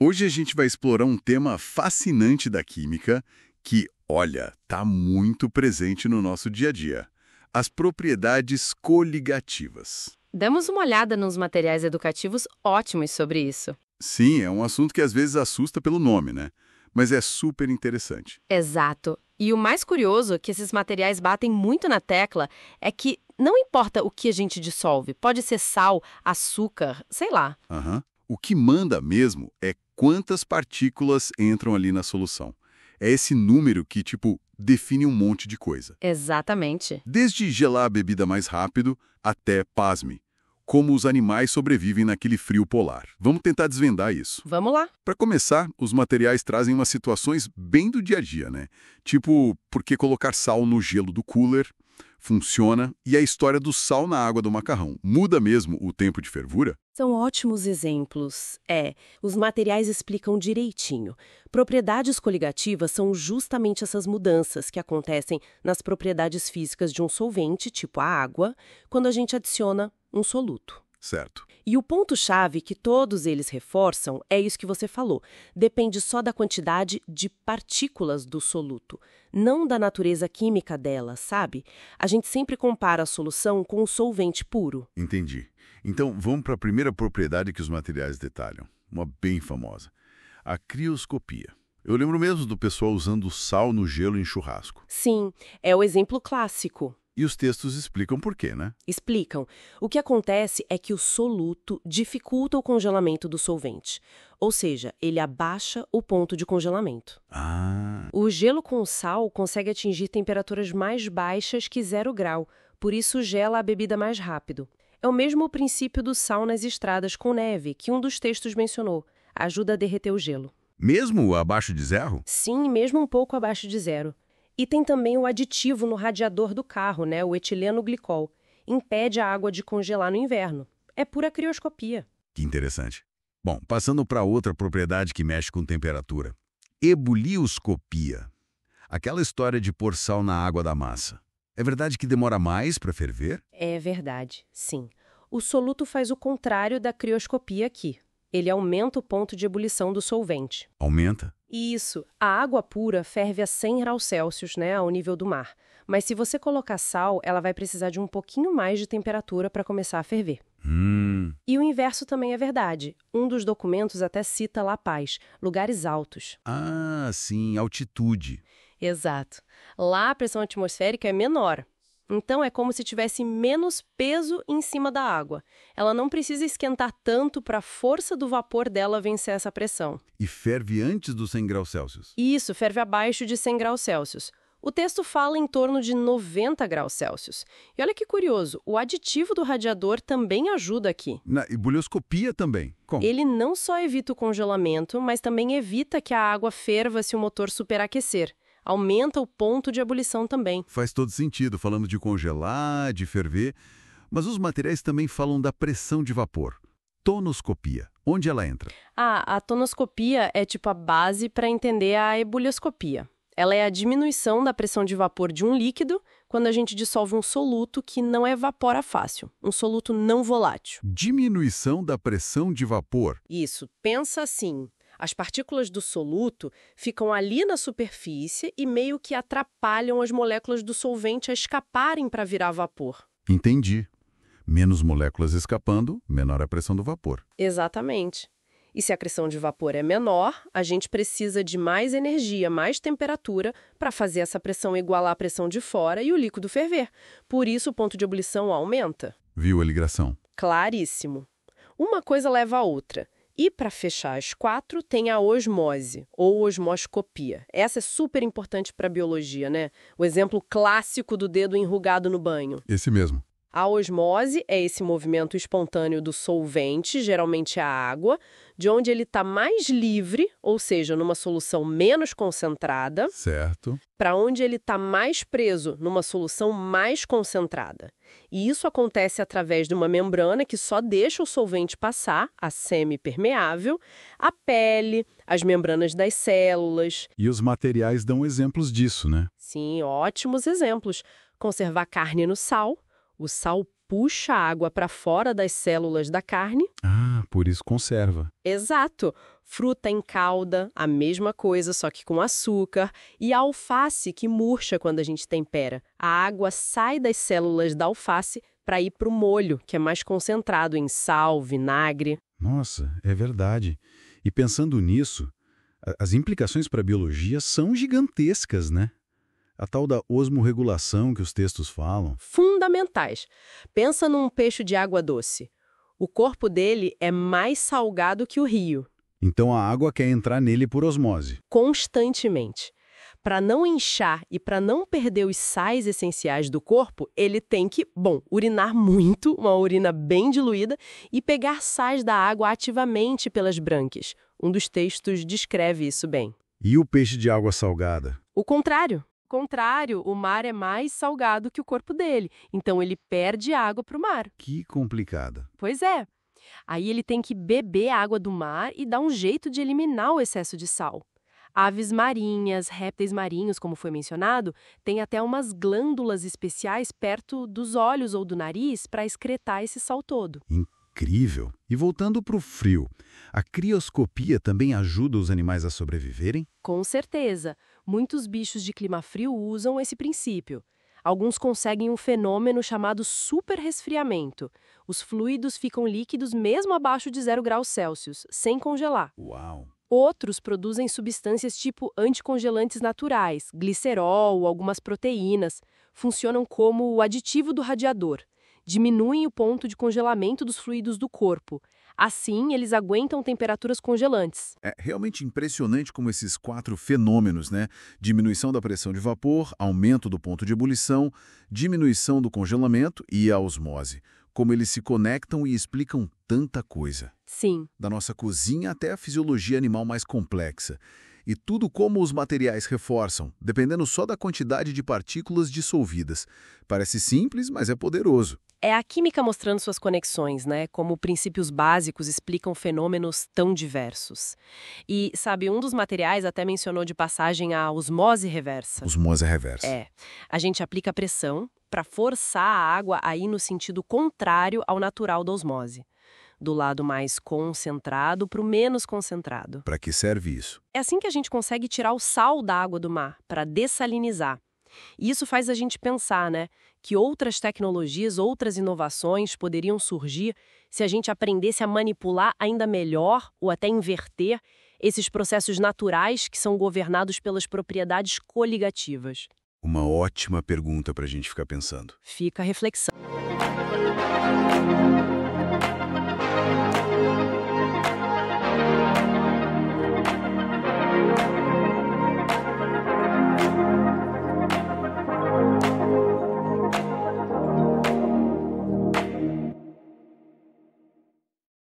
Hoje a gente vai explorar um tema fascinante da química que, olha, está muito presente no nosso dia a dia. As propriedades coligativas. Damos uma olhada nos materiais educativos ótimos sobre isso. Sim, é um assunto que às vezes assusta pelo nome, né? Mas é super interessante. Exato. E o mais curioso que esses materiais batem muito na tecla é que não importa o que a gente dissolve, pode ser sal, açúcar, sei lá. Aham. O que manda mesmo é quantas partículas entram ali na solução. É esse número que, define um monte de coisa. Exatamente. Desde gelar a bebida mais rápido até, pasme, como os animais sobrevivem naquele frio polar. Vamos tentar desvendar isso. Vamos lá. Para começar, os materiais trazem umas situações bem do dia a dia, né? Tipo, por que colocar sal no gelo do cooler? Funciona. E a história do sal na água do macarrão. Muda mesmo o tempo de fervura? São ótimos exemplos. Os materiais explicam direitinho. Propriedades coligativas são justamente essas mudanças que acontecem nas propriedades físicas de um solvente, tipo a água, quando a gente adiciona um soluto. Certo. E o ponto-chave que todos eles reforçam é isso que você falou. Depende só da quantidade de partículas do soluto, não da natureza química dela, sabe? A gente sempre compara a solução com o solvente puro. Entendi. Então, vamos para a primeira propriedade que os materiais detalham. Uma bem famosa. A crioscopia. Eu lembro mesmo do pessoal usando sal no gelo em churrasco. Sim, é o exemplo clássico. E os textos explicam por quê, né? Explicam. O que acontece é que o soluto dificulta o congelamento do solvente. Ou seja, ele abaixa o ponto de congelamento. Ah, O gelo com sal consegue atingir temperaturas mais baixas que 0 grau, por isso gela a bebida mais rápido. É o mesmo princípio do sal nas estradas com neve, que um dos textos mencionou. Ajuda a derreter o gelo. mesmo abaixo de zero? Sim, mesmo um pouco abaixo de 0. E tem também o aditivo no radiador do carro, né, o etileno glicol. Impede a água de congelar no inverno. É pura crioscopia. Que interessante. Bom, passando para outra propriedade que mexe com temperatura. Ebulioscopia. Aquela história de pôr sal na água da massa. É verdade que demora mais para ferver? É verdade, sim. O soluto faz o contrário da crioscopia aqui. Ele aumenta o ponto de ebulição do solvente. Aumenta? Isso. A água pura ferve a 100 graus Celsius, né, ao nível do mar. Mas se você colocar sal, ela vai precisar de um pouquinho mais de temperatura para começar a ferver. E o inverso também é verdade. Um dos documentos até cita La Paz, lugares altos. Ah, sim, altitude. Exato. Lá a pressão atmosférica é menor. Então é como se tivesse menos peso em cima da água. Ela não precisa esquentar tanto para a força do vapor dela vencer essa pressão. E ferve antes dos 100 graus Celsius. Isso, ferve abaixo de 100 graus Celsius. O texto fala em torno de 90 graus Celsius. E olha que curioso, o aditivo do radiador também ajuda aqui. Na ebulioscopia também. Como? Ele não só evita o congelamento, mas também evita que a água ferva se o motor superaquecer. Aumenta o ponto de ebulição também. Faz todo sentido, falando de congelar, de ferver. Mas os materiais também falam da pressão de vapor. Tonoscopia. Onde ela entra? A tonoscopia é tipo a base para entender a ebulioscopia. Ela é a diminuição da pressão de vapor de um líquido quando a gente dissolve um soluto que não evapora fácil, um soluto não volátil. Diminuição da pressão de vapor. Isso, pensa assim. As partículas do soluto ficam ali na superfície e meio que atrapalham as moléculas do solvente a escaparem para virar vapor. Entendi. Menos moléculas escapando, menor a pressão do vapor. Exatamente. E se a pressão de vapor é menor, a gente precisa de mais energia, mais temperatura para fazer essa pressão igualar a pressão de fora e o líquido ferver. Por isso o ponto de ebulição aumenta. Viu a ligação? Claríssimo. Uma coisa leva a outra. E para fechar as 4, tem a osmose, ou osmoscopia. Essa é super importante para a biologia, né? O exemplo clássico do dedo enrugado no banho. Esse mesmo. A osmose é esse movimento espontâneo do solvente, geralmente a água, de onde ele está mais livre, ou seja, numa solução menos concentrada, Certo. para onde ele está mais preso, numa solução mais concentrada. E isso acontece através de uma membrana que só deixa o solvente passar, a semipermeável, a pele, as membranas das células. E os materiais dão exemplos disso, né? Sim, ótimos exemplos. Conservar carne no sal. O sal puxa a água para fora das células da carne. Ah, por isso conserva. Exato. Fruta em calda, a mesma coisa, só que com açúcar. E a alface que murcha quando a gente tempera. A água sai das células da alface para ir para o molho, que é mais concentrado em sal, vinagre. Nossa, é verdade. E pensando nisso, as implicações para a biologia são gigantescas, né? A tal da osmorregulação que os textos falam. Fundamentais. Pensa num peixe de água doce. O corpo dele é mais salgado que o rio. Então a água quer entrar nele por osmose. Constantemente. Para não inchar e para não perder os sais essenciais do corpo, ele tem que, urinar muito, uma urina bem diluída, e pegar sais da água ativamente pelas brânquias. Um dos textos descreve isso bem. E o peixe de água salgada? O contrário. O mar é mais salgado que o corpo dele, então ele perde água para o mar. Que complicada. Pois é. Aí ele tem que beber a água do mar e dar um jeito de eliminar o excesso de sal. Aves marinhas, répteis marinhos, como foi mencionado, têm até umas glândulas especiais perto dos olhos ou do nariz para excretar esse sal todo. Incrível! E voltando para o frio, a crioscopia também ajuda os animais a sobreviverem? Com certeza. Muitos bichos de clima frio usam esse princípio. Alguns conseguem um fenômeno chamado superresfriamento. Os fluidos ficam líquidos mesmo abaixo de 0 graus Celsius, sem congelar. Uau! Outros produzem substâncias tipo anticongelantes naturais, glicerol, algumas proteínas. Funcionam como o aditivo do radiador. Diminuem o ponto de congelamento dos fluidos do corpo. Assim, eles aguentam temperaturas congelantes. É realmente impressionante como esses 4 fenômenos, né? Diminuição da pressão de vapor, aumento do ponto de ebulição, diminuição do congelamento e a osmose. Como eles se conectam e explicam tanta coisa. Sim. Da nossa cozinha até a fisiologia animal mais complexa. E tudo como os materiais reforçam, dependendo só da quantidade de partículas dissolvidas. Parece simples, mas é poderoso. É a química mostrando suas conexões, né? Como princípios básicos explicam fenômenos tão diversos. E, sabe, um dos materiais até mencionou de passagem a osmose reversa. Osmose reversa. É. A gente aplica pressão para forçar a água a ir no sentido contrário ao natural da osmose. Do lado mais concentrado para o menos concentrado. Para que serve isso? É assim que a gente consegue tirar o sal da água do mar, para dessalinizar. E isso faz a gente pensar, né, que outras tecnologias, outras inovações poderiam surgir se a gente aprendesse a manipular ainda melhor ou até inverter esses processos naturais que são governados pelas propriedades coligativas. Uma ótima pergunta para a gente ficar pensando. Fica a reflexão.